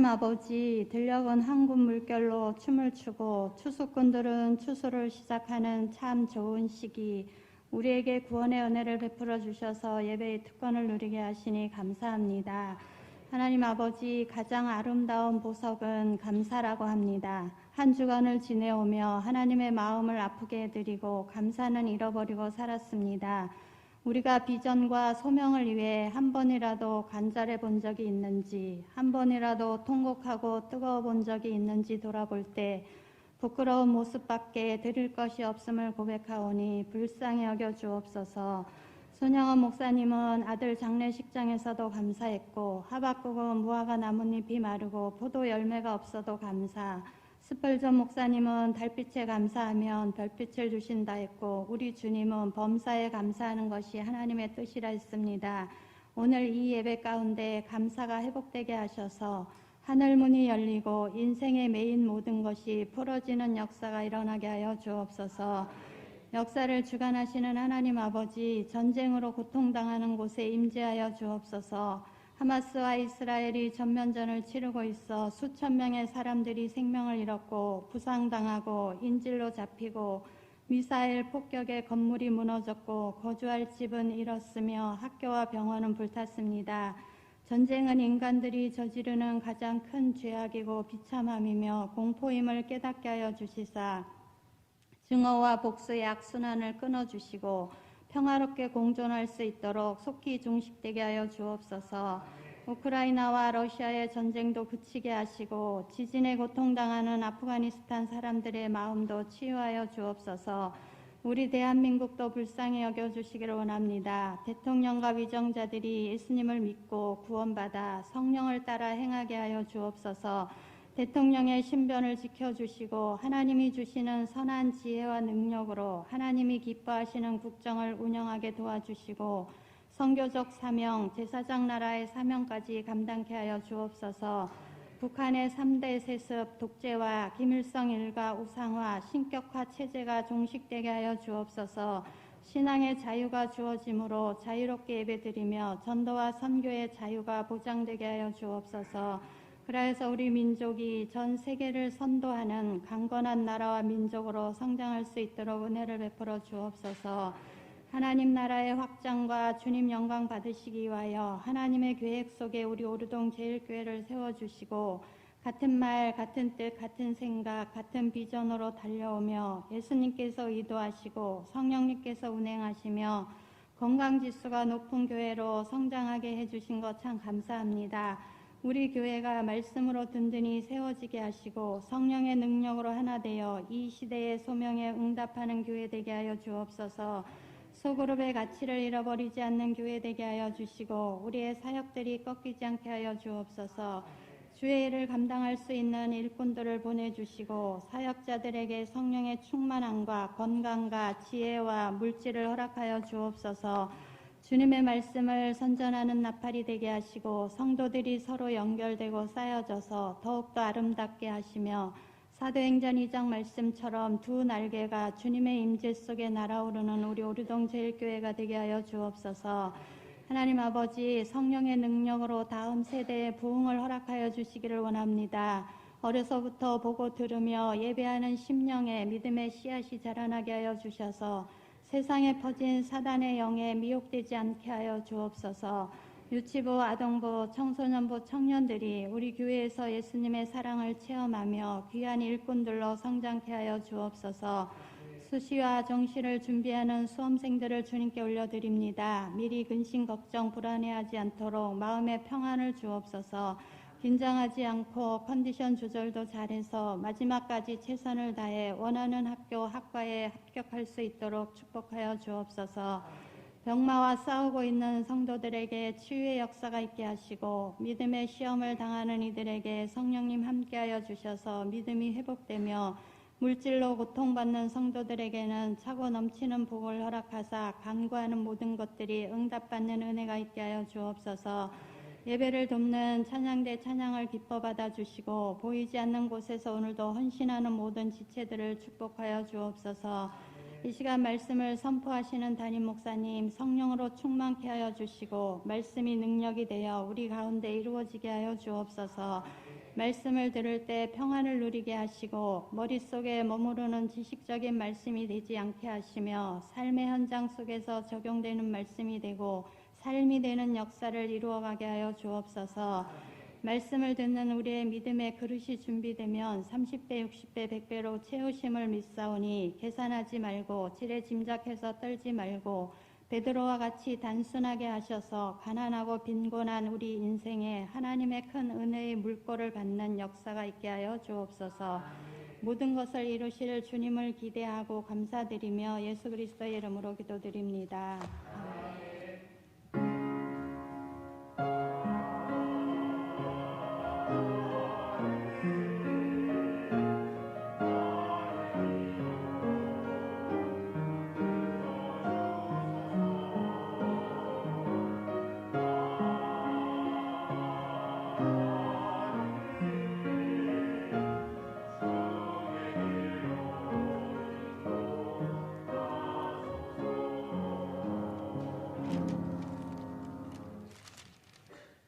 아버지, 들녘은 한군 물결로 춤을 추고 추수꾼들은 추수를 시작하는 참 좋은 시기, 우리에게 구원의 은혜를 베풀어 주셔서 예배의 특권을 누리게 하시니 감사합니다. 하나님 아버지, 가장 아름다운 보석은 감사라고 합니다. 한 주간을 지내오며 하나님의 마음을 아프게 해드리고 감사는 잃어버리고 살았습니다. 우리가 비전과 소명을 위해 한 번이라도 간절해 본 적이 있는지, 한 번이라도 통곡하고 뜨거워 본 적이 있는지 돌아볼 때 부끄러운 모습밖에 드릴 것이 없음을 고백하오니 불쌍히 여겨 주옵소서. 손영원 목사님은 아들 장례식장에서도 감사했고, 하박국은 무화과 나뭇잎이 마르고 포도 열매가 없어도 감사, 스펄전 목사님은 달빛에 감사하면 별빛을 주신다 했고, 우리 주님은 범사에 감사하는 것이 하나님의 뜻이라 했습니다. 오늘 이 예배 가운데 감사가 회복되게 하셔서 하늘문이 열리고 인생의 메인 모든 것이 풀어지는 역사가 일어나게 하여 주옵소서. 역사를 주관하시는 하나님 아버지, 전쟁으로 고통당하는 곳에 임재하여 주옵소서. 하마스와 이스라엘이 전면전을 치르고 있어 수천 명의 사람들이 생명을 잃었고 부상당하고 인질로 잡히고 미사일 폭격에 건물이 무너졌고 거주할 집은 잃었으며 학교와 병원은 불탔습니다. 전쟁은 인간들이 저지르는 가장 큰 죄악이고 비참함이며 공포임을 깨닫게 하여 주시사 증오와 복수의 악순환을 끊어주시고 평화롭게 공존할 수 있도록 속히 종식되게 하여 주옵소서. 우크라이나와 러시아의 전쟁도 그치게 하시고 지진에 고통당하는 아프가니스탄 사람들의 마음도 치유하여 주옵소서. 우리 대한민국도 불쌍히 여겨주시기를 원합니다. 대통령과 위정자들이 예수님을 믿고 구원받아 성령을 따라 행하게 하여 주옵소서. 대통령의 신변을 지켜주시고 하나님이 주시는 선한 지혜와 능력으로 하나님이 기뻐하시는 국정을 운영하게 도와주시고 선교적 사명, 제사장 나라의 사명까지 감당케 하여 주옵소서. 북한의 3대 세습, 독재와 김일성 일가 우상화, 신격화 체제가 종식되게 하여 주옵소서. 신앙의 자유가 주어지므로 자유롭게 예배드리며 전도와 선교의 자유가 보장되게 하여 주옵소서. 그래서 우리 민족이 전 세계를 선도하는 강건한 나라와 민족으로 성장할 수 있도록 은혜를 베풀어 주옵소서. 하나님 나라의 확장과 주님 영광 받으시기 위하여 하나님의 계획 속에 우리 오르동 제일교회를 세워주시고 같은 말, 같은 뜻, 같은 생각, 같은 비전으로 달려오며 예수님께서 의도하시고 성령님께서 운행하시며 건강지수가 높은 교회로 성장하게 해주신 것 참 감사합니다. 우리 교회가 말씀으로 든든히 세워지게 하시고 성령의 능력으로 하나 되어 이 시대의 소명에 응답하는 교회 되게 하여 주옵소서. 소그룹의 가치를 잃어버리지 않는 교회 되게 하여 주시고 우리의 사역들이 꺾이지 않게 하여 주옵소서. 주의 일을 감당할 수 있는 일꾼들을 보내주시고 사역자들에게 성령의 충만함과 건강과 지혜와 물질을 허락하여 주옵소서. 주님의 말씀을 선전하는 나팔이 되게 하시고 성도들이 서로 연결되고 쌓여져서 더욱더 아름답게 하시며 사도행전 2장 말씀처럼 두 날개가 주님의 임재 속에 날아오르는 우리 오르동 제일교회가 되게 하여 주옵소서. 하나님 아버지, 성령의 능력으로 다음 세대에 부흥을 허락하여 주시기를 원합니다. 어려서부터 보고 들으며 예배하는 심령에 믿음의 씨앗이 자라나게 하여 주셔서 세상에 퍼진 사단의 영에 미혹되지 않게 하여 주옵소서. 유치부, 아동부, 청소년부 청년들이 우리 교회에서 예수님의 사랑을 체험하며 귀한 일꾼들로 성장케 하여 주옵소서. 수시와 정시를 준비하는 수험생들을 주님께 올려드립니다. 미리 근심, 걱정, 불안해하지 않도록 마음의 평안을 주옵소서. 긴장하지 않고 컨디션 조절도 잘해서 마지막까지 최선을 다해 원하는 학교, 학과에 합격할 수 있도록 축복하여 주옵소서. 병마와 싸우고 있는 성도들에게 치유의 역사가 있게 하시고 믿음의 시험을 당하는 이들에게 성령님 함께하여 주셔서 믿음이 회복되며 물질로 고통받는 성도들에게는 차고 넘치는 복을 허락하사 간구하는 모든 것들이 응답받는 은혜가 있게 하여 주옵소서. 예배를 돕는 찬양대 찬양을 기뻐 받아주시고 보이지 않는 곳에서 오늘도 헌신하는 모든 지체들을 축복하여 주옵소서. 이 시간 말씀을 선포하시는 담임 목사님 성령으로 충만케 하여 주시고 말씀이 능력이 되어 우리 가운데 이루어지게 하여 주옵소서. 말씀을 들을 때 평안을 누리게 하시고 머릿속에 머무르는 지식적인 말씀이 되지 않게 하시며 삶의 현장 속에서 적용되는 말씀이 되고 삶이 되는 역사를 이루어가게 하여 주옵소서. 말씀을 듣는 우리의 믿음의 그릇이 준비되면 30배, 60배, 100배로 채우심을 믿사오니 계산하지 말고 지레 짐작해서 떨지 말고 베드로와 같이 단순하게 하셔서 가난하고 빈곤한 우리 인생에 하나님의 큰 은혜의 물꼬를 받는 역사가 있게 하여 주옵소서. 모든 것을 이루실 주님을 기대하고 감사드리며 예수 그리스도의 이름으로 기도드립니다.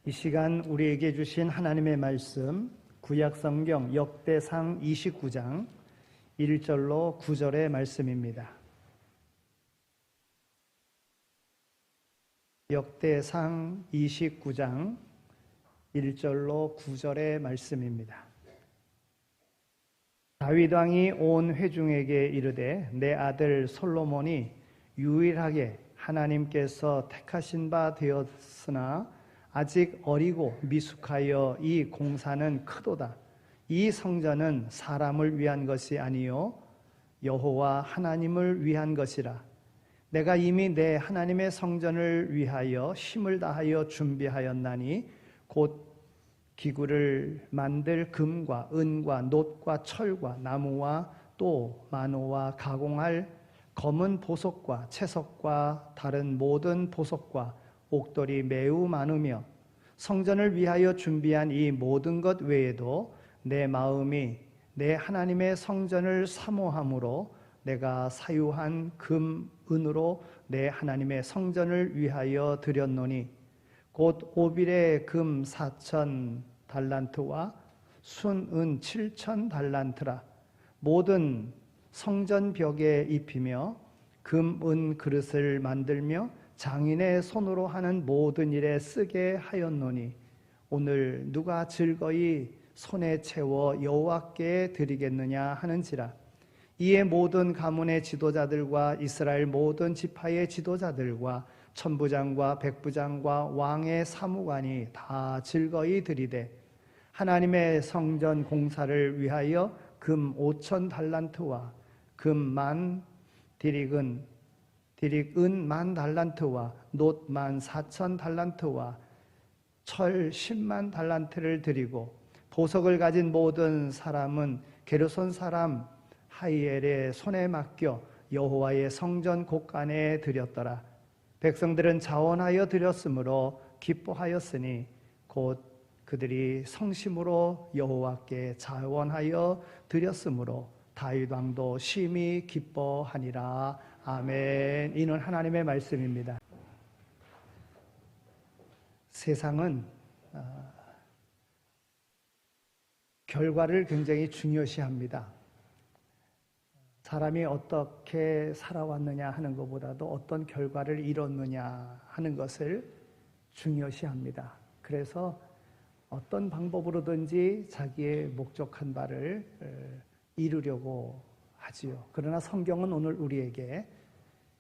이 시간 우리에게 주신 하나님의 말씀 구약성경 역대상 29장 1절로 9절의 말씀입니다. 역대상 29장 1절로 9절의 말씀입니다. 다윗 왕이 온 회중에게 이르되 내 아들 솔로몬이 유일하게 하나님께서 택하신 바 되었으나 아직 어리고 미숙하여 이 공사는 크도다. 이 성전은 사람을 위한 것이 아니요 여호와 하나님을 위한 것이라. 내가 이미 내 하나님의 성전을 위하여 힘을 다하여 준비하였나니 곧 기구를 만들 금과 은과 놋과 철과 나무와 또 만호와 가공할 검은 보석과 채석과 다른 모든 보석과 옥돌이 매우 많으며 성전을 위하여 준비한 이 모든 것 외에도 내 마음이 내 하나님의 성전을 사모함으로 내가 사유한 금, 은으로 내 하나님의 성전을 위하여 드렸노니 곧 오빌의 금 4,000 달란트와 순은 7,000 달란트라. 모든 성전 벽에 입히며 금, 은 그릇을 만들며 장인의 손으로 하는 모든 일에 쓰게 하였노니 오늘 누가 즐거이 손에 채워 여호와께 드리겠느냐 하는지라. 이에 모든 가문의 지도자들과 이스라엘 모든 지파의 지도자들과 천부장과 백부장과 왕의 사무관이 다 즐거이 드리되 하나님의 성전 공사를 위하여 금 5,000 달란트와 금 10,000 디릭은 은 10,000 달란트와 놋 14,000 달란트와 철 100,000 달란트를 드리고 보석을 가진 모든 사람은 게르손 사람 하이엘의 손에 맡겨 여호와의 성전 곳간에 드렸더라. 백성들은 자원하여 드렸으므로 기뻐하였으니 곧 그들이 성심으로 여호와께 자원하여 드렸으므로 다윗 왕도 심히 기뻐하니라. 아멘. 이는 하나님의 말씀입니다. 세상은 결과를 굉장히 중요시합니다. 사람이 어떻게 살아왔느냐 하는 것보다도 어떤 결과를 이뤘느냐 하는 것을 중요시합니다. 그래서 어떤 방법으로든지 자기의 목적한 바를 이루려고 하지요. 그러나 성경은 오늘 우리에게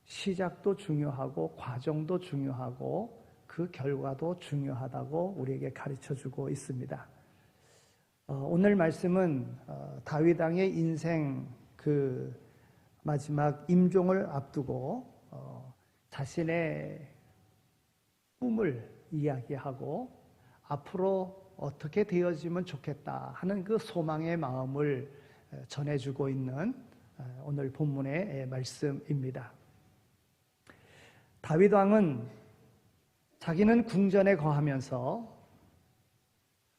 시작도 중요하고 과정도 중요하고 그 결과도 중요하다고 우리에게 가르쳐주고 있습니다. 오늘 말씀은 다윗 왕의 인생 그 마지막 임종을 앞두고 자신의 꿈을 이야기하고 앞으로 어떻게 되어지면 좋겠다 하는 그 소망의 마음을 전해주고 있는 오늘 본문의 말씀입니다. 다윗 왕은 자기는 궁전에 거하면서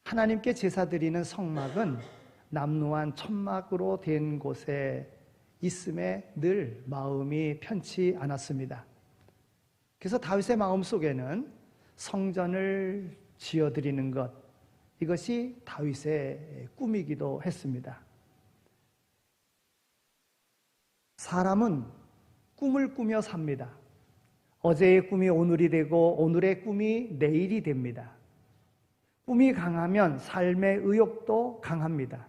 하나님께 제사 드리는 성막은 남루한 천막으로 된 곳에 있음에 늘 마음이 편치 않았습니다. 그래서 다윗의 마음속에는 성전을 지어드리는 것, 이것이 다윗의 꿈이기도 했습니다. 사람은 꿈을 꾸며 삽니다. 어제의 꿈이 오늘이 되고 오늘의 꿈이 내일이 됩니다. 꿈이 강하면 삶의 의욕도 강합니다.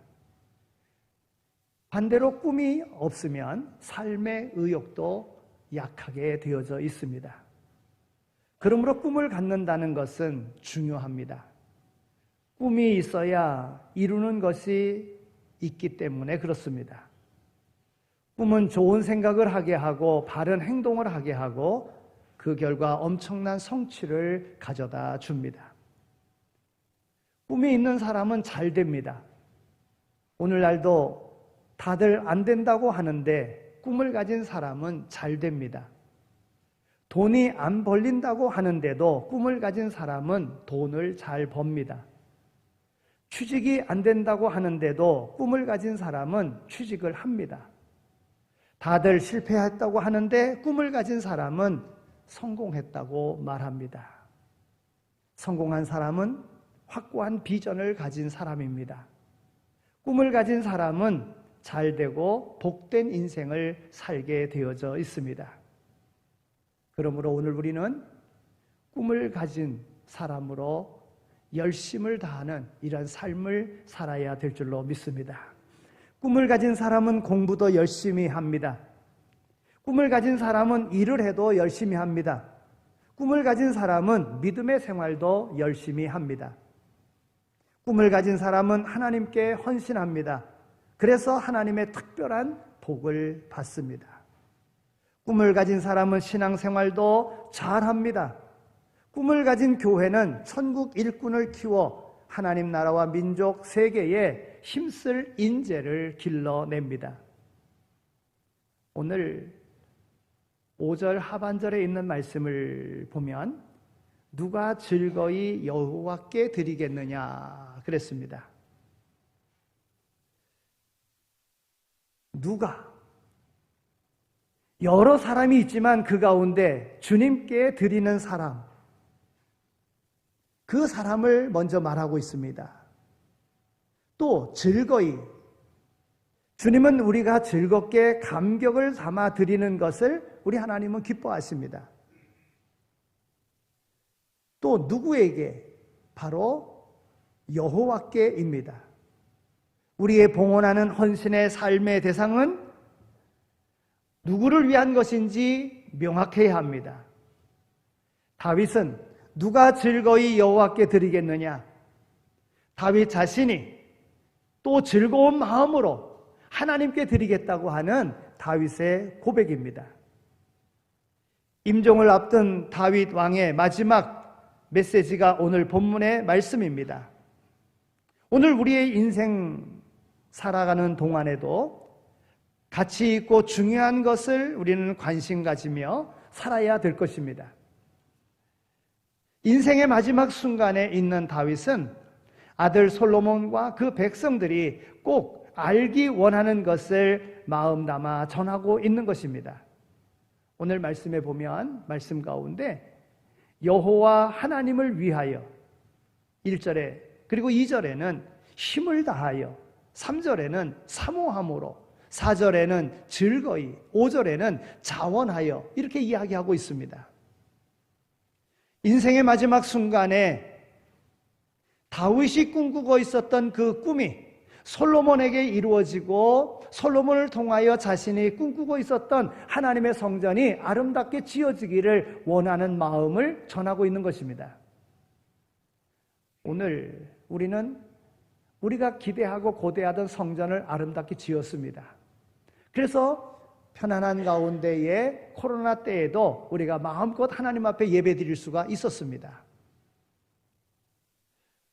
반대로 꿈이 없으면 삶의 의욕도 약하게 되어져 있습니다. 그러므로 꿈을 갖는다는 것은 중요합니다. 꿈이 있어야 이루는 것이 있기 때문에 그렇습니다. 꿈은 좋은 생각을 하게 하고 바른 행동을 하게 하고 그 결과 엄청난 성취를 가져다 줍니다. 꿈이 있는 사람은 잘 됩니다. 오늘날도 다들 안 된다고 하는데 꿈을 가진 사람은 잘 됩니다. 돈이 안 벌린다고 하는데도 꿈을 가진 사람은 돈을 잘 법니다. 취직이 안 된다고 하는데도 꿈을 가진 사람은 취직을 합니다. 다들 실패했다고 하는데 꿈을 가진 사람은 성공했다고 말합니다. 성공한 사람은 확고한 비전을 가진 사람입니다. 꿈을 가진 사람은 잘 되고 복된 인생을 살게 되어져 있습니다. 그러므로 오늘 우리는 꿈을 가진 사람으로 열심을 다하는 이런 삶을 살아야 될 줄로 믿습니다. 꿈을 가진 사람은 공부도 열심히 합니다. 꿈을 가진 사람은 일을 해도 열심히 합니다. 꿈을 가진 사람은 믿음의 생활도 열심히 합니다. 꿈을 가진 사람은 하나님께 헌신합니다. 그래서 하나님의 특별한 복을 받습니다. 꿈을 가진 사람은 신앙생활도 잘합니다. 꿈을 가진 교회는 천국 일꾼을 키워 하나님 나라와 민족 세계에 힘쓸 인재를 길러냅니다. 오늘 5절 하반절에 있는 말씀을 보면 누가 즐거이 여호와께 드리겠느냐 그랬습니다. 누가? 여러 사람이 있지만 그 가운데 주님께 드리는 사람, 그 사람을 먼저 말하고 있습니다. 또 즐거이, 주님은 우리가 즐겁게 감격을 담아 드리는 것을 우리 하나님은 기뻐하십니다. 또 누구에게? 바로 여호와께입니다. 우리의 봉헌하는 헌신의 삶의 대상은 누구를 위한 것인지 명확해야 합니다. 다윗은 누가 즐거이 여호와께 드리겠느냐? 다윗 자신이 또 즐거운 마음으로 하나님께 드리겠다고 하는 다윗의 고백입니다. 임종을 앞둔 다윗 왕의 마지막 메시지가 오늘 본문의 말씀입니다. 오늘 우리의 인생 살아가는 동안에도 가치 있고 중요한 것을 우리는 관심 가지며 살아야 될 것입니다. 인생의 마지막 순간에 있는 다윗은 아들 솔로몬과 그 백성들이 꼭 알기 원하는 것을 마음 담아 전하고 있는 것입니다. 오늘 말씀에 보면 말씀 가운데 여호와 하나님을 위하여 1절에 그리고 2절에는 힘을 다하여 3절에는 사모함으로 4절에는 즐거이 5절에는 자원하여 이렇게 이야기하고 있습니다. 인생의 마지막 순간에 다윗이 꿈꾸고 있었던 그 꿈이 솔로몬에게 이루어지고 솔로몬을 통하여 자신이 꿈꾸고 있었던 하나님의 성전이 아름답게 지어지기를 원하는 마음을 전하고 있는 것입니다. 오늘 우리는 우리가 기대하고 고대하던 성전을 아름답게 지었습니다. 그래서 편안한 가운데에 코로나 때에도 우리가 마음껏 하나님 앞에 예배드릴 수가 있었습니다.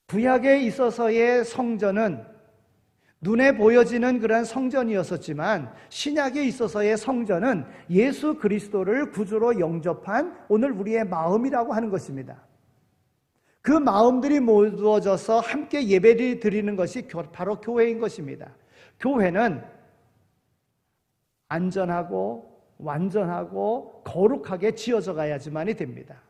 구약에 있어서의 성전은 눈에 보여지는 그런 성전이었었지만 신약에 있어서의 성전은 예수 그리스도를 구주로 영접한 오늘 우리의 마음이라고 하는 것입니다. 그 마음들이 모두어져서 함께 예배를 드리는 것이 바로 교회인 것입니다. 교회는 안전하고 완전하고 거룩하게 지어져 가야지만이 됩니다.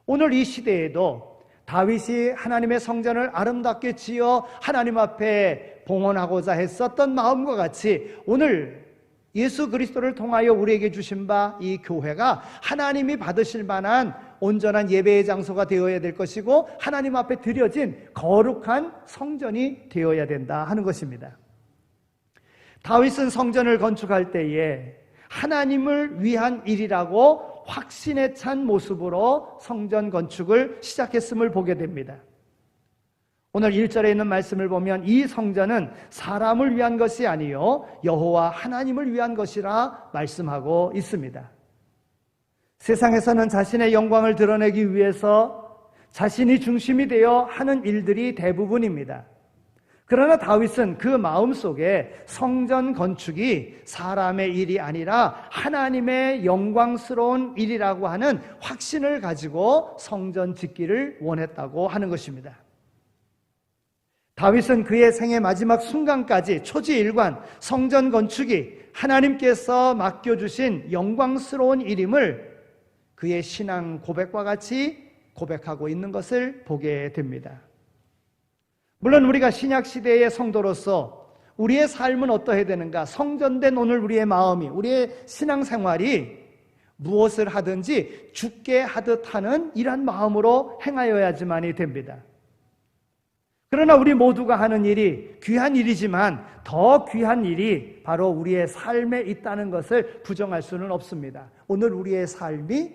오늘 이 시대에도 다윗이 하나님의 성전을 아름답게 지어 하나님 앞에 봉헌하고자 했었던 마음과 같이 오늘 예수 그리스도를 통하여 우리에게 주신 바 이 교회가 하나님이 받으실 만한 온전한 예배의 장소가 되어야 될 것이고 하나님 앞에 드려진 거룩한 성전이 되어야 된다 하는 것입니다. 다윗은 성전을 건축할 때에 하나님을 위한 일이라고 확신에 찬 모습으로 성전 건축을 시작했음을 보게 됩니다. 오늘 1절에 있는 말씀을 보면 이 성전은 사람을 위한 것이 아니요 여호와 하나님을 위한 것이라 말씀하고 있습니다. 세상에서는 자신의 영광을 드러내기 위해서 자신이 중심이 되어 하는 일들이 대부분입니다. 그러나 다윗은 그 마음속에 성전 건축이 사람의 일이 아니라 하나님의 영광스러운 일이라고 하는 확신을 가지고 성전 짓기를 원했다고 하는 것입니다. 다윗은 그의 생의 마지막 순간까지 초지일관 성전 건축이 하나님께서 맡겨주신 영광스러운 일임을 그의 신앙 고백과 같이 고백하고 있는 것을 보게 됩니다. 물론 우리가 신약시대의 성도로서 우리의 삶은 어떠해야 되는가? 성전된 오늘 우리의 마음이, 우리의 신앙생활이 무엇을 하든지 죽게 하듯 하는 이러한 마음으로 행하여야지만이 됩니다. 그러나 우리 모두가 하는 일이 귀한 일이지만 더 귀한 일이 바로 우리의 삶에 있다는 것을 부정할 수는 없습니다. 오늘 우리의 삶이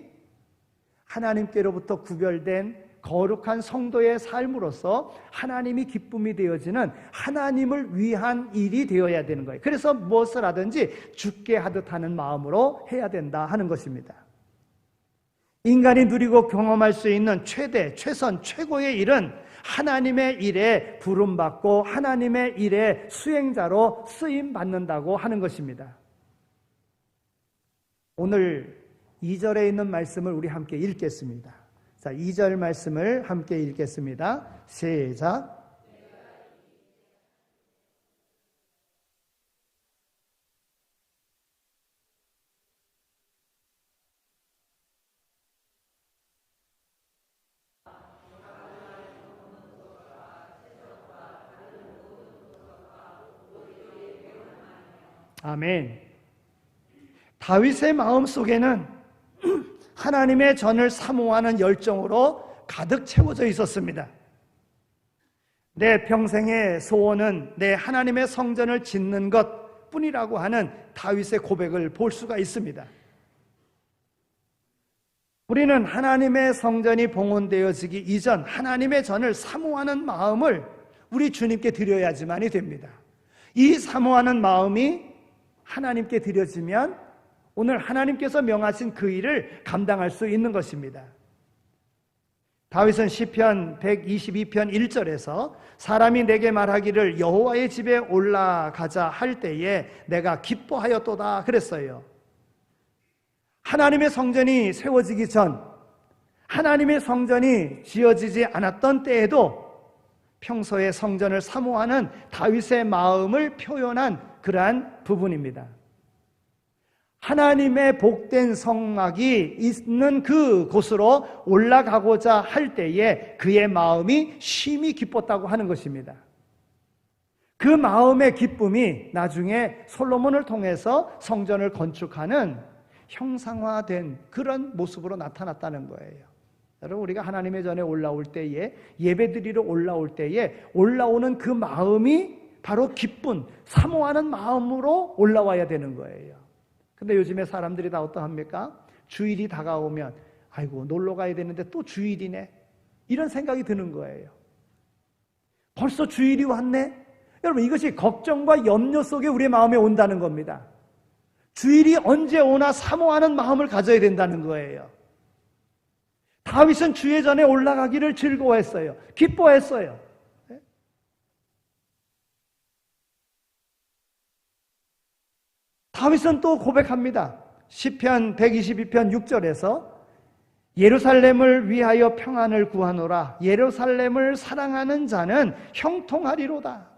하나님께로부터 구별된 거룩한 성도의 삶으로서 하나님이 기쁨이 되어지는 하나님을 위한 일이 되어야 되는 거예요. 그래서 무엇을 하든지 죽게 하듯 하는 마음으로 해야 된다 하는 것입니다. 인간이 누리고 경험할 수 있는 최대, 최선, 최고의 일은 하나님의 일에 부름받고 하나님의 일에 수행자로 쓰임받는다고 하는 것입니다. 오늘 2절에 있는 말씀을 우리 함께 읽겠습니다. 자, 2절 말씀을 함께 읽겠습니다. 시작. 아멘. 다윗의 마음 속에는 하나님의 전을 사모하는 열정으로 가득 채워져 있었습니다. 내 평생의 소원은 내 하나님의 성전을 짓는 것 뿐이라고 하는 다윗의 고백을 볼 수가 있습니다. 우리는 하나님의 성전이 봉헌되어지기 이전 하나님의 전을 사모하는 마음을 우리 주님께 드려야지만이 됩니다. 이 사모하는 마음이 하나님께 드려지면 오늘 하나님께서 명하신 그 일을 감당할 수 있는 것입니다. 다윗은 시편 122편 1절에서 사람이 내게 말하기를 여호와의 집에 올라가자 할 때에 내가 기뻐하였도다 그랬어요. 하나님의 성전이 세워지기 전, 하나님의 성전이 지어지지 않았던 때에도 평소에 성전을 사모하는 다윗의 마음을 표현한 그러한 부분입니다. 하나님의 복된 성막이 있는 그 곳으로 올라가고자 할 때에 그의 마음이 심히 기뻤다고 하는 것입니다. 그 마음의 기쁨이 나중에 솔로몬을 통해서 성전을 건축하는 형상화된 그런 모습으로 나타났다는 거예요. 여러분, 우리가 하나님의 전에 올라올 때에, 예배드리러 올라올 때에 올라오는 그 마음이 바로 기쁜, 사모하는 마음으로 올라와야 되는 거예요. 근데 요즘에 사람들이 다 어떠합니까? 주일이 다가오면 아이고 놀러 가야 되는데 또 주일이네, 이런 생각이 드는 거예요. 벌써 주일이 왔네? 여러분, 이것이 걱정과 염려 속에 우리의 마음에 온다는 겁니다. 주일이 언제 오나 사모하는 마음을 가져야 된다는 거예요. 다윗은 주의 전에 올라가기를 즐거워했어요. 기뻐했어요. 다윗은 또 고백합니다. 시편 122편 6절에서 예루살렘을 위하여 평안을 구하노라. 예루살렘을 사랑하는 자는 형통하리로다.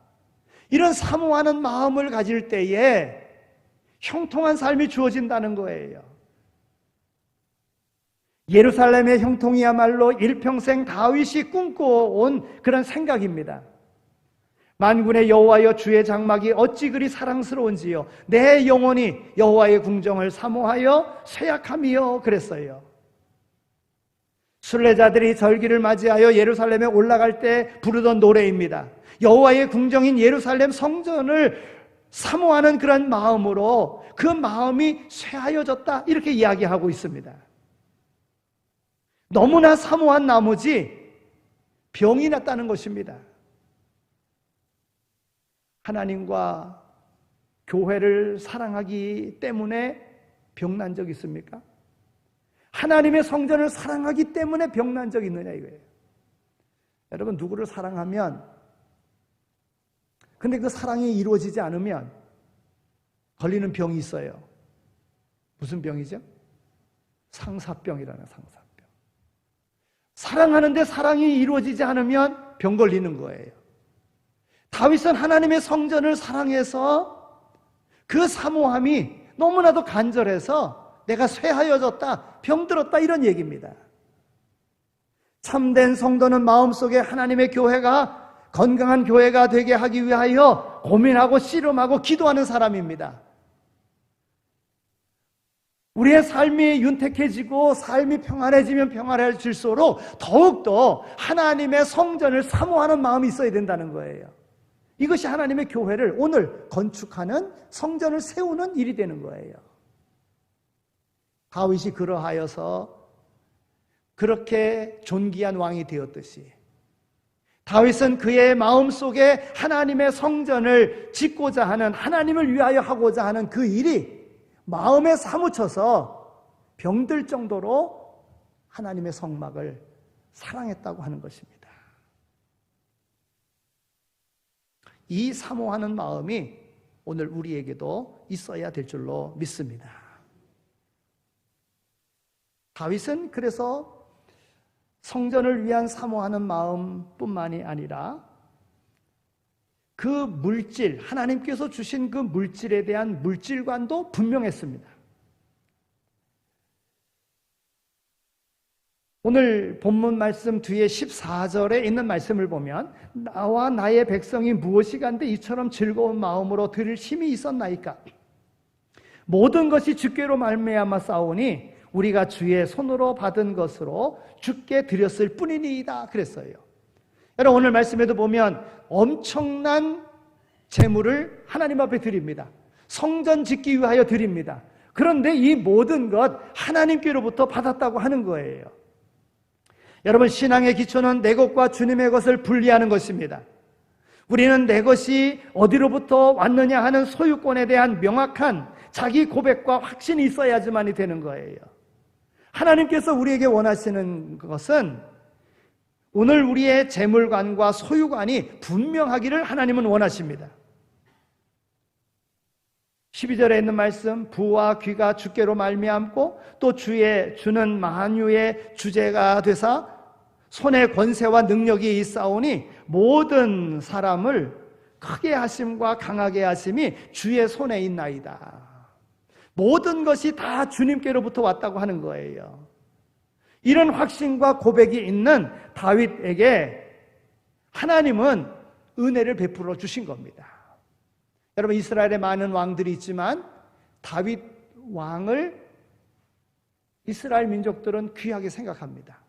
이런 사모하는 마음을 가질 때에 형통한 삶이 주어진다는 거예요. 예루살렘의 형통이야말로 일평생 다윗이 꿈꿔온 그런 생각입니다. 만군의 여호와여, 주의 장막이 어찌 그리 사랑스러운지요, 내 영혼이 여호와의 궁정을 사모하여 쇠약함이요, 그랬어요. 순례자들이 절기를 맞이하여 예루살렘에 올라갈 때 부르던 노래입니다. 여호와의 궁정인 예루살렘 성전을 사모하는 그런 마음으로 그 마음이 쇠하여졌다, 이렇게 이야기하고 있습니다. 너무나 사모한 나머지 병이 났다는 것입니다. 하나님과 교회를 사랑하기 때문에 병난 적 있습니까? 하나님의 성전을 사랑하기 때문에 병난 적 있느냐, 이거예요. 여러분, 누구를 사랑하면, 근데 그 사랑이 이루어지지 않으면 걸리는 병이 있어요. 무슨 병이죠? 상사병이라는, 상사병. 사랑하는데 사랑이 이루어지지 않으면 병 걸리는 거예요. 다윗은 하나님의 성전을 사랑해서 그 사모함이 너무나도 간절해서 내가 쇠하여졌다, 병들었다, 이런 얘기입니다. 참된 성도는 마음속에 하나님의 교회가 건강한 교회가 되게 하기 위하여 고민하고 씨름하고 기도하는 사람입니다. 우리의 삶이 윤택해지고 삶이 평안해지면 평안해질수록 더욱더 하나님의 성전을 사모하는 마음이 있어야 된다는 거예요. 이것이 하나님의 교회를 오늘 건축하는, 성전을 세우는 일이 되는 거예요. 다윗이 그러하여서 그렇게 존귀한 왕이 되었듯이 다윗은 그의 마음속에 하나님의 성전을 짓고자 하는, 하나님을 위하여 하고자 하는 그 일이 마음에 사무쳐서 병들 정도로 하나님의 성막을 사랑했다고 하는 것입니다. 이 사모하는 마음이 오늘 우리에게도 있어야 될 줄로 믿습니다. 다윗은 그래서 성전을 위한 사모하는 마음뿐만이 아니라 그 물질, 하나님께서 주신 그 물질에 대한 물질관도 분명했습니다. 오늘 본문 말씀 뒤에 14절에 있는 말씀을 보면 나와 나의 백성이 무엇이 간데 이처럼 즐거운 마음으로 드릴 힘이 있었나이까? 모든 것이 주께로 말미암아 싸우니 우리가 주의 손으로 받은 것으로 주께 드렸을 뿐이니이다, 그랬어요. 여러분, 오늘 말씀에도 보면 엄청난 재물을 하나님 앞에 드립니다. 성전 짓기 위하여 드립니다. 그런데 이 모든 것 하나님께로부터 받았다고 하는 거예요. 여러분, 신앙의 기초는 내 것과 주님의 것을 분리하는 것입니다. 우리는 내 것이 어디로부터 왔느냐 하는 소유권에 대한 명확한 자기 고백과 확신이 있어야지만이 되는 거예요. 하나님께서 우리에게 원하시는 것은 오늘 우리의 재물관과 소유관이 분명하기를 하나님은 원하십니다. 12절에 있는 말씀, 부와 귀가 주께로 말미암고 또 주는 만유의 주제가 되사 손에 권세와 능력이 있사오니 모든 사람을 크게 하심과 강하게 하심이 주의 손에 있나이다. 모든 것이 다 주님께로부터 왔다고 하는 거예요. 이런 확신과 고백이 있는 다윗에게 하나님은 은혜를 베풀어 주신 겁니다. 여러분, 이스라엘에 많은 왕들이 있지만 다윗 왕을 이스라엘 민족들은 귀하게 생각합니다.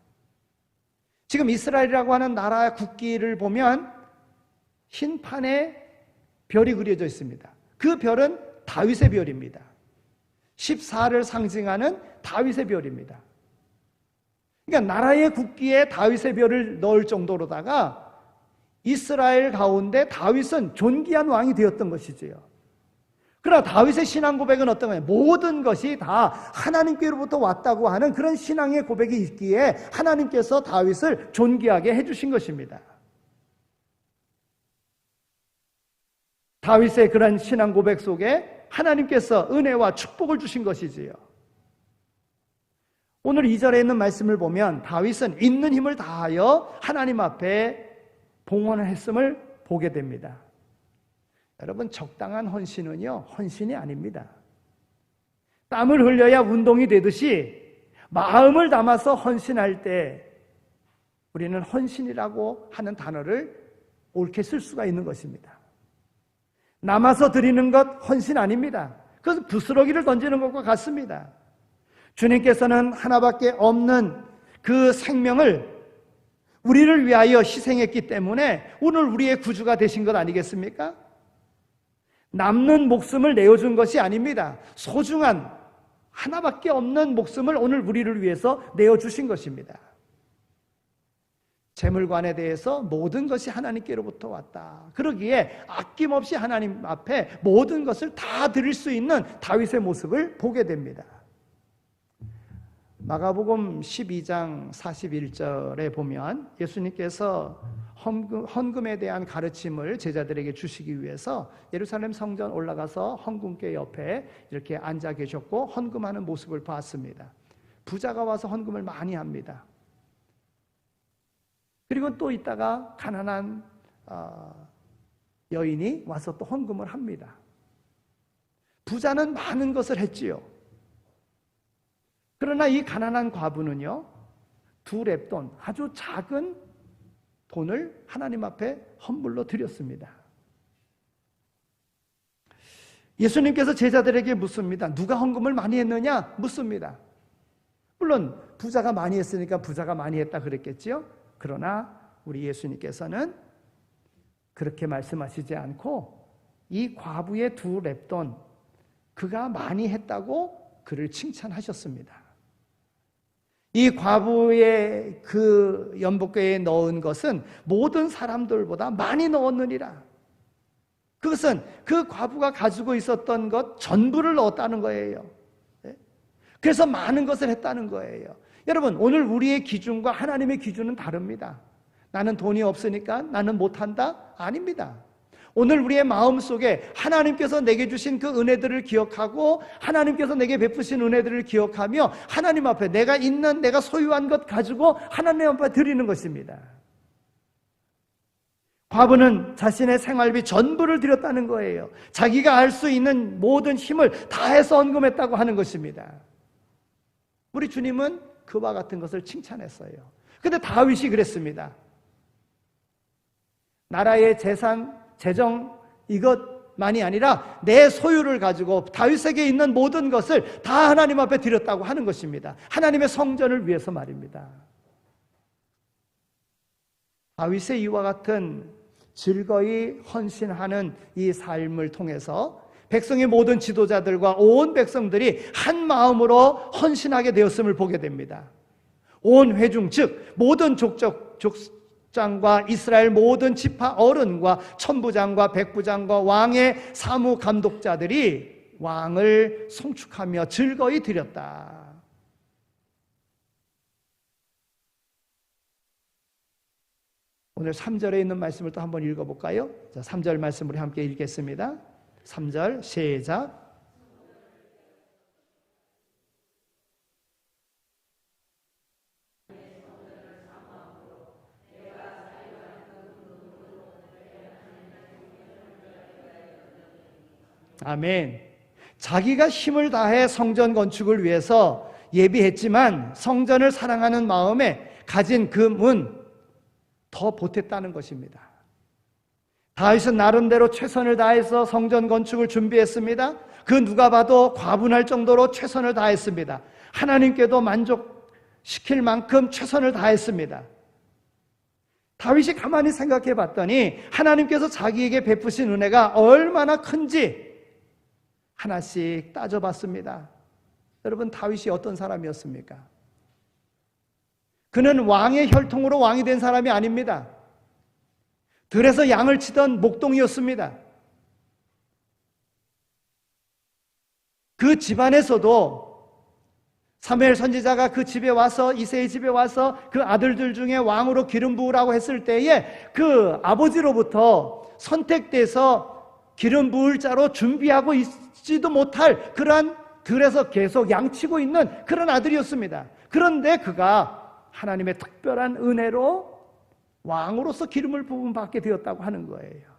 지금 이스라엘이라고 하는 나라 국기를 보면 흰 판에 별이 그려져 있습니다. 그 별은 다윗의 별입니다. 14를 상징하는 다윗의 별입니다. 그러니까 나라의 국기에 다윗의 별을 넣을 정도로다가 이스라엘 가운데 다윗은 존귀한 왕이 되었던 것이지요. 그러나 다윗의 신앙 고백은 어떤 거예요? 모든 것이 다 하나님께로부터 왔다고 하는 그런 신앙의 고백이 있기에 하나님께서 다윗을 존귀하게 해주신 것입니다. 다윗의 그런 신앙 고백 속에 하나님께서 은혜와 축복을 주신 것이지요. 오늘 2절에 있는 말씀을 보면 다윗은 있는 힘을 다하여 하나님 앞에 봉헌을 했음을 보게 됩니다. 여러분, 적당한 헌신은요, 헌신이 아닙니다. 땀을 흘려야 운동이 되듯이 마음을 담아서 헌신할 때 우리는 헌신이라고 하는 단어를 옳게 쓸 수가 있는 것입니다. 남아서 드리는 것 헌신 아닙니다. 그것은 부스러기를 던지는 것과 같습니다. 주님께서는 하나밖에 없는 그 생명을 우리를 위하여 희생했기 때문에 오늘 우리의 구주가 되신 것 아니겠습니까? 남는 목숨을 내어준 것이 아닙니다. 소중한 하나밖에 없는 목숨을 오늘 우리를 위해서 내어주신 것입니다. 재물관에 대해서 모든 것이 하나님께로부터 왔다. 그러기에 아낌없이 하나님 앞에 모든 것을 다 드릴 수 있는 다윗의 모습을 보게 됩니다. 마가복음 12장 41절에 보면 예수님께서 헌금에 대한 가르침을 제자들에게 주시기 위해서 예루살렘 성전 올라가서 헌금궤 옆에 이렇게 앉아 계셨고 헌금하는 모습을 봤습니다. 부자가 와서 헌금을 많이 합니다. 그리고 또 있다가 가난한 여인이 와서 또 헌금을 합니다. 부자는 많은 것을 했지요. 그러나 이 가난한 과부는요, 2렙돈, 아주 작은 돈을 하나님 앞에 헌물로 드렸습니다. 예수님께서 제자들에게 묻습니다. 누가 헌금을 많이 했느냐? 묻습니다. 물론 부자가 많이 했으니까 부자가 많이 했다 그랬겠지요. 그러나 우리 예수님께서는 그렇게 말씀하시지 않고 이 과부의 2렙돈, 그가 많이 했다고 그를 칭찬하셨습니다. 이 과부의 그 연복궤에 넣은 것은 모든 사람들보다 많이 넣었느니라. 그것은 그 과부가 가지고 있었던 것 전부를 넣었다는 거예요. 그래서 많은 것을 했다는 거예요. 여러분, 오늘 우리의 기준과 하나님의 기준은 다릅니다. 나는 돈이 없으니까 나는 못한다? 아닙니다. 오늘 우리의 마음속에 하나님께서 내게 주신 그 은혜들을 기억하고 하나님께서 내게 베푸신 은혜들을 기억하며 하나님 앞에 내가 소유한 것 가지고 하나님 앞에 드리는 것입니다. 과부는 자신의 생활비 전부를 드렸다는 거예요. 자기가 알 수 있는 모든 힘을 다해서 헌금했다고 하는 것입니다. 우리 주님은 그와 같은 것을 칭찬했어요. 그런데 다윗이 그랬습니다. 나라의 재정 이것만이 아니라 내 소유를 가지고 다윗에게 있는 모든 것을 다 하나님 앞에 드렸다고 하는 것입니다. 하나님의 성전을 위해서 말입니다. 다윗의 이와 같은 즐거이 헌신하는 이 삶을 통해서 백성의 모든 지도자들과 온 백성들이 한 마음으로 헌신하게 되었음을 보게 됩니다. 온 회중, 즉 모든 족장과 이스라엘 모든 지파 어른과 천부장과 백부장과 왕의 사무 감독자들이 왕을 송축하며 즐거이 드렸다. 오늘 3절에 있는 말씀을 또 한번 읽어볼까요? 자, 3절 말씀 우리 함께 읽겠습니다. 3절 시작. 아멘. 자기가 힘을 다해 성전 건축을 위해서 예비했지만 성전을 사랑하는 마음에 가진 금은 더 보탰다는 것입니다. 다윗은 나름대로 최선을 다해서 성전 건축을 준비했습니다. 그 누가 봐도 과분할 정도로 최선을 다했습니다. 하나님께도 만족시킬 만큼 최선을 다했습니다. 다윗이 가만히 생각해 봤더니 하나님께서 자기에게 베푸신 은혜가 얼마나 큰지 하나씩 따져봤습니다. 여러분, 다윗이 어떤 사람이었습니까? 그는 왕의 혈통으로 왕이 된 사람이 아닙니다. 들에서 양을 치던 목동이었습니다. 그 집안에서도 사무엘 선지자가 그 집에 와서 이새의 집에 와서 그 아들들 중에 왕으로 기름 부으라고 했을 때에 그 아버지로부터 선택돼서 기름 부을 자로 준비하고 있지도 못할 그러한 들에서 계속 양치고 있는 그런 아들이었습니다. 그런데 그가 하나님의 특별한 은혜로 왕으로서 기름을 부음 받게 되었다고 하는 거예요.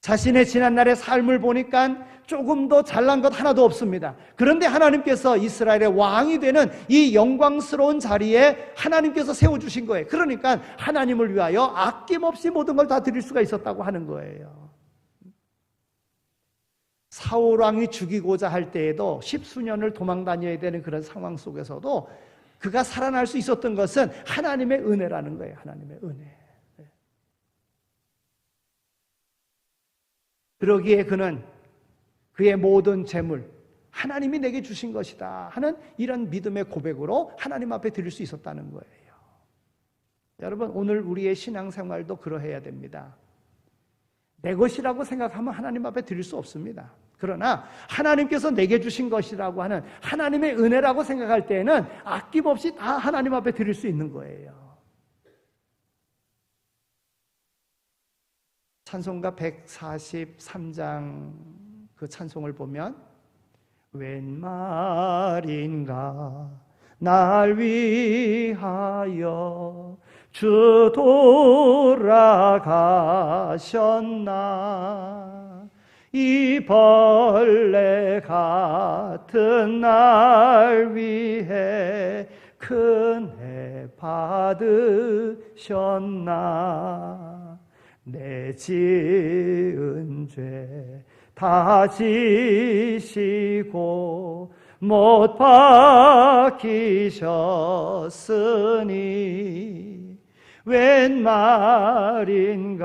자신의 지난날의 삶을 보니까 조금도 잘난 것 하나도 없습니다. 그런데 하나님께서 이스라엘의 왕이 되는 이 영광스러운 자리에 하나님께서 세워주신 거예요. 그러니까 하나님을 위하여 아낌없이 모든 걸 다 드릴 수가 있었다고 하는 거예요. 사울 왕이 죽이고자 할 때에도 10수년을 도망 다녀야 되는 그런 상황 속에서도 그가 살아날 수 있었던 것은 하나님의 은혜라는 거예요. 하나님의 은혜. 그러기에 그는 그의 모든 재물, 하나님이 내게 주신 것이다 하는 이런 믿음의 고백으로 하나님 앞에 드릴 수 있었다는 거예요. 여러분, 오늘 우리의 신앙생활도 그러해야 됩니다. 내 것이라고 생각하면 하나님 앞에 드릴 수 없습니다. 그러나 하나님께서 내게 주신 것이라고 하는 하나님의 은혜라고 생각할 때에는 아낌없이 다 하나님 앞에 드릴 수 있는 거예요. 찬송가 143장 그 찬송을 보면 웬 말인가 날 위하여 주 돌아가셨나 이 벌레 같은 날 위해 큰 애 받으셨나 내 지은 죄 다 지시고 못 박히셨으니 웬 말인가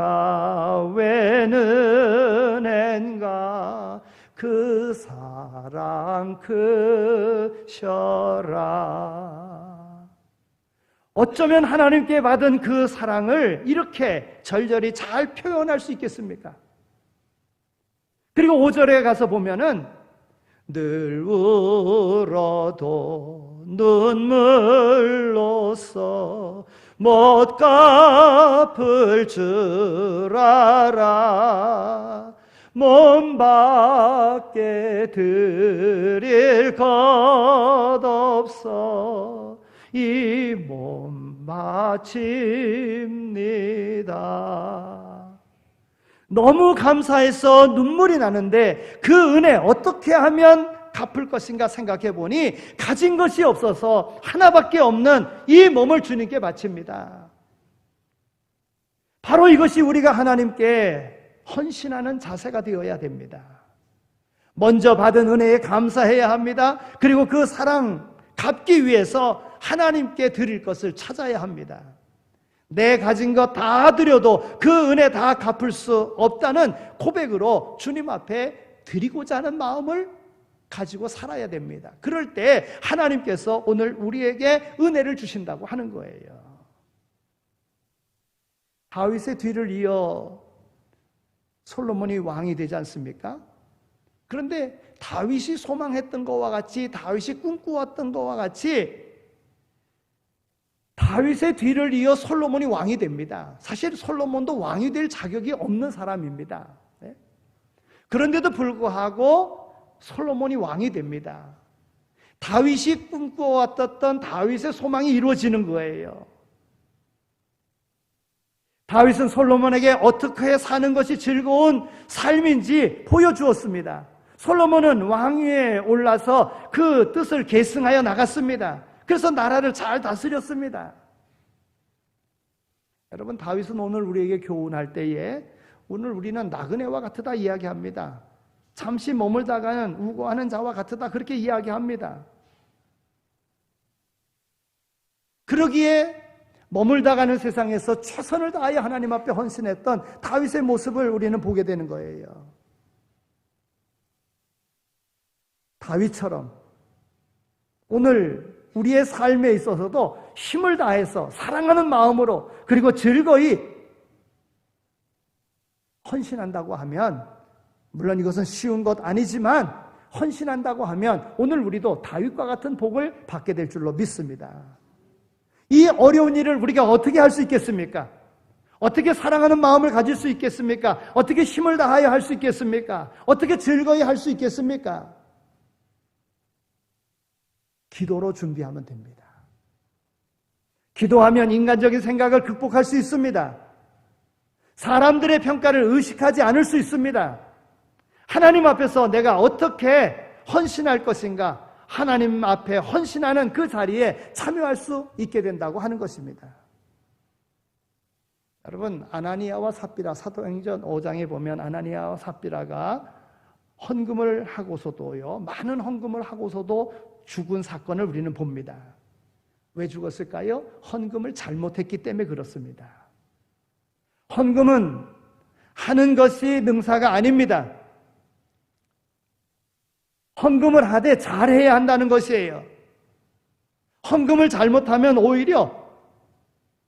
웬 은혜인가 그 사랑 크셔라. 어쩌면 하나님께 받은 그 사랑을 이렇게 절절히 잘 표현할 수 있겠습니까? 그리고 5절에 가서 보면은 늘 울어도 눈물로써 못 갚을 줄 알아 몸 밖에 드릴 것 없어 이 몸 바칩니다. 너무 감사해서 눈물이 나는데 그 은혜 어떻게 하면 갚을 것인가 생각해 보니 가진 것이 없어서 하나밖에 없는 이 몸을 주님께 바칩니다. 바로 이것이 우리가 하나님께 헌신하는 자세가 되어야 됩니다. 먼저 받은 은혜에 감사해야 합니다. 그리고 그 사랑 갚기 위해서 하나님께 드릴 것을 찾아야 합니다. 내 가진 것 다 드려도 그 은혜 다 갚을 수 없다는 고백으로 주님 앞에 드리고자 하는 마음을 가지고 살아야 됩니다. 그럴 때 하나님께서 오늘 우리에게 은혜를 주신다고 하는 거예요. 다윗의 뒤를 이어 솔로몬이 왕이 되지 않습니까? 그런데 다윗이 소망했던 것과 같이 다윗이 꿈꾸었던 것과 같이 다윗의 뒤를 이어 솔로몬이 왕이 됩니다. 사실 솔로몬도 왕이 될 자격이 없는 사람입니다. 그런데도 불구하고 솔로몬이 왕이 됩니다. 다윗이 꿈꿔왔던 다윗의 소망이 이루어지는 거예요. 다윗은 솔로몬에게 어떻게 사는 것이 즐거운 삶인지 보여주었습니다. 솔로몬은 왕위에 올라서 그 뜻을 계승하여 나갔습니다. 그래서 나라를 잘 다스렸습니다. 여러분, 다윗은 오늘 우리에게 교훈할 때에 오늘 우리는 나그네와 같으다 이야기합니다. 잠시 머물다가는 우고하는 자와 같으다 그렇게 이야기합니다. 그러기에 머물다가는 세상에서 최선을 다하여 하나님 앞에 헌신했던 다윗의 모습을 우리는 보게 되는 거예요. 다윗처럼 오늘 우리의 삶에 있어서도 힘을 다해서 사랑하는 마음으로 그리고 즐거이 헌신한다고 하면, 물론 이것은 쉬운 것 아니지만 헌신한다고 하면 오늘 우리도 다윗과 같은 복을 받게 될 줄로 믿습니다. 이 어려운 일을 우리가 어떻게 할 수 있겠습니까? 어떻게 사랑하는 마음을 가질 수 있겠습니까? 어떻게 힘을 다하여 할 수 있겠습니까? 어떻게 즐거이 할 수 있겠습니까? 기도로 준비하면 됩니다. 기도하면 인간적인 생각을 극복할 수 있습니다. 사람들의 평가를 의식하지 않을 수 있습니다. 하나님 앞에서 내가 어떻게 헌신할 것인가, 하나님 앞에 헌신하는 그 자리에 참여할 수 있게 된다고 하는 것입니다. 여러분, 아나니아와 삽비라, 사도행전 5장에 보면 아나니아와 삽비라가 헌금을 하고서도요, 많은 헌금을 하고서도 죽은 사건을 우리는 봅니다. 왜 죽었을까요? 헌금을 잘못했기 때문에 그렇습니다. 헌금은 하는 것이 능사가 아닙니다. 헌금을 하되 잘해야 한다는 것이에요. 헌금을 잘못하면 오히려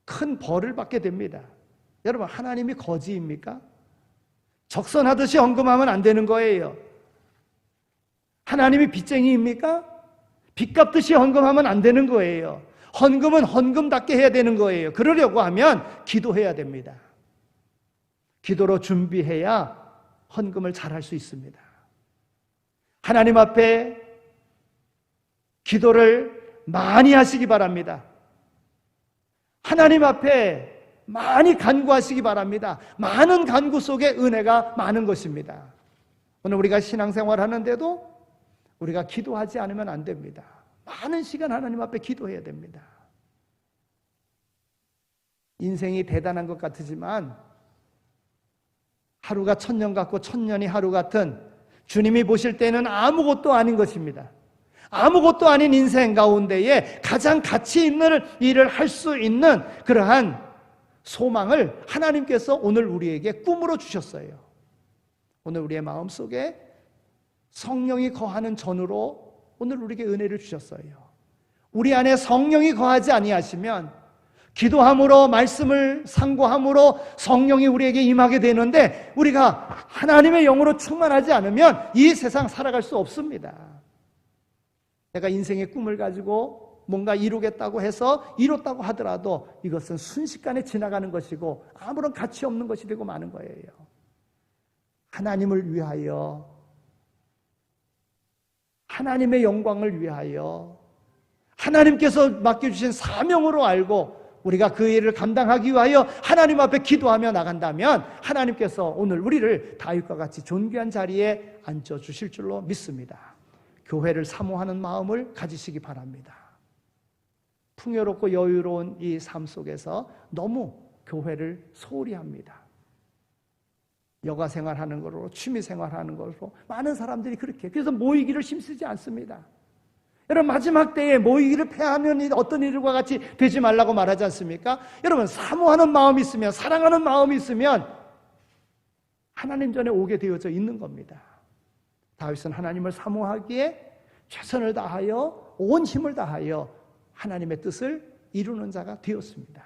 큰 벌을 받게 됩니다. 여러분, 하나님이 거지입니까? 적선하듯이 헌금하면 안 되는 거예요. 하나님이 빚쟁이입니까? 빚 갚듯이 헌금하면 안 되는 거예요. 헌금은 헌금답게 해야 되는 거예요. 그러려고 하면 기도해야 됩니다. 기도로 준비해야 헌금을 잘할 수 있습니다. 하나님 앞에 기도를 많이 하시기 바랍니다. 하나님 앞에 많이 간구하시기 바랍니다. 많은 간구 속에 은혜가 많은 것입니다. 오늘 우리가 신앙생활 하는데도 우리가 기도하지 않으면 안 됩니다. 많은 시간 하나님 앞에 기도해야 됩니다. 인생이 대단한 것 같으지만 하루가 1000년 같고 1000년이 하루 같은, 주님이 보실 때는 아무것도 아닌 것입니다. 아무것도 아닌 인생 가운데에 가장 가치 있는 일을 할 수 있는 그러한 소망을 하나님께서 오늘 우리에게 꿈으로 주셨어요. 오늘 우리의 마음속에 성령이 거하는 전으로 오늘 우리에게 은혜를 주셨어요. 우리 안에 성령이 거하지 아니하시면 기도함으로, 말씀을 상고함으로 성령이 우리에게 임하게 되는데, 우리가 하나님의 영으로 충만하지 않으면 이 세상 살아갈 수 없습니다. 내가 인생의 꿈을 가지고 뭔가 이루겠다고 해서 이뤘다고 하더라도 이것은 순식간에 지나가는 것이고 아무런 가치 없는 것이 되고 마는 거예요. 하나님을 위하여, 하나님의 영광을 위하여, 하나님께서 맡겨주신 사명으로 알고 우리가 그 일을 감당하기 위하여 하나님 앞에 기도하며 나간다면 하나님께서 오늘 우리를 다윗과 같이 존귀한 자리에 앉혀주실 줄로 믿습니다. 교회를 사모하는 마음을 가지시기 바랍니다. 풍요롭고 여유로운 이 삶 속에서 너무 교회를 소홀히 합니다. 여가 생활하는 것으로, 취미 생활하는 것으로 많은 사람들이 그렇게, 그래서 모이기를 힘쓰지 않습니다. 여러분, 마지막 때에 모이기를 패하면 어떤 일과 같이 되지 말라고 말하지 않습니까? 여러분, 사모하는 마음이 있으면, 사랑하는 마음이 있으면 하나님 전에 오게 되어져 있는 겁니다. 다윗은 하나님을 사모하기에 최선을 다하여 온 힘을 다하여 하나님의 뜻을 이루는 자가 되었습니다.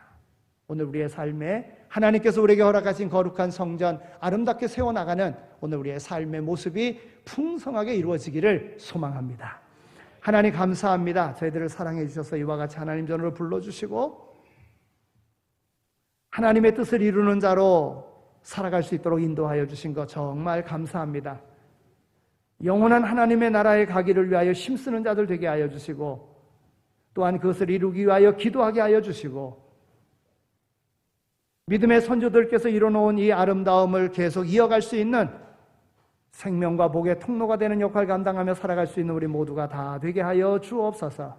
오늘 우리의 삶에 하나님께서 우리에게 허락하신 거룩한 성전 아름답게 세워나가는 오늘 우리의 삶의 모습이 풍성하게 이루어지기를 소망합니다. 하나님 감사합니다. 저희들을 사랑해 주셔서 이와 같이 하나님 전으로 불러주시고 하나님의 뜻을 이루는 자로 살아갈 수 있도록 인도하여 주신 것 정말 감사합니다. 영원한 하나님의 나라에 가기를 위하여 힘쓰는 자들 되게 하여 주시고, 또한 그것을 이루기 위하여 기도하게 하여 주시고, 믿음의 선조들께서 이뤄놓은 이 아름다움을 계속 이어갈 수 있는 생명과 복의 통로가 되는 역할을 감당하며 살아갈 수 있는 우리 모두가 다 되게 하여 주옵소서.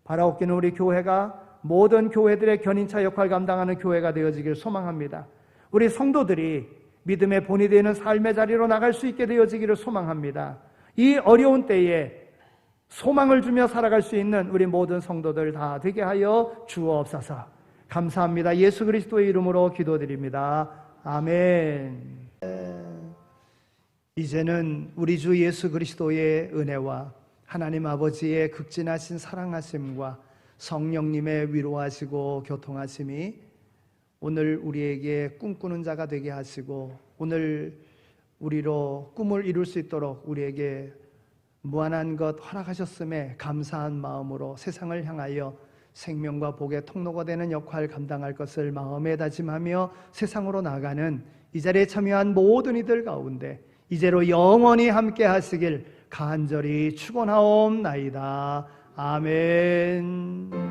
바라옵기는 우리 교회가 모든 교회들의 견인차 역할을 감당하는 교회가 되어지길 소망합니다. 우리 성도들이 믿음의 본이 되는 삶의 자리로 나갈 수 있게 되어지기를 소망합니다. 이 어려운 때에 소망을 주며 살아갈 수 있는 우리 모든 성도들 다 되게 하여 주옵소서. 감사합니다. 예수 그리스도의 이름으로 기도드립니다. 아멘. 이제는 우리 주 예수 그리스도의 은혜와 하나님 아버지의 극진하신 사랑하심과 성령님의 위로하시고 교통하심이 오늘 우리에게 꿈꾸는 자가 되게 하시고, 오늘 우리로 꿈을 이룰 수 있도록 우리에게 무한한 것 허락하셨음에 감사한 마음으로 세상을 향하여 생명과 복의 통로가 되는 역할을 감당할 것을 마음에 다짐하며 세상으로 나가는 이 자리에 참여한 모든 이들 가운데 이제로 영원히 함께 하시길 간절히 축원하옵나이다. 아멘.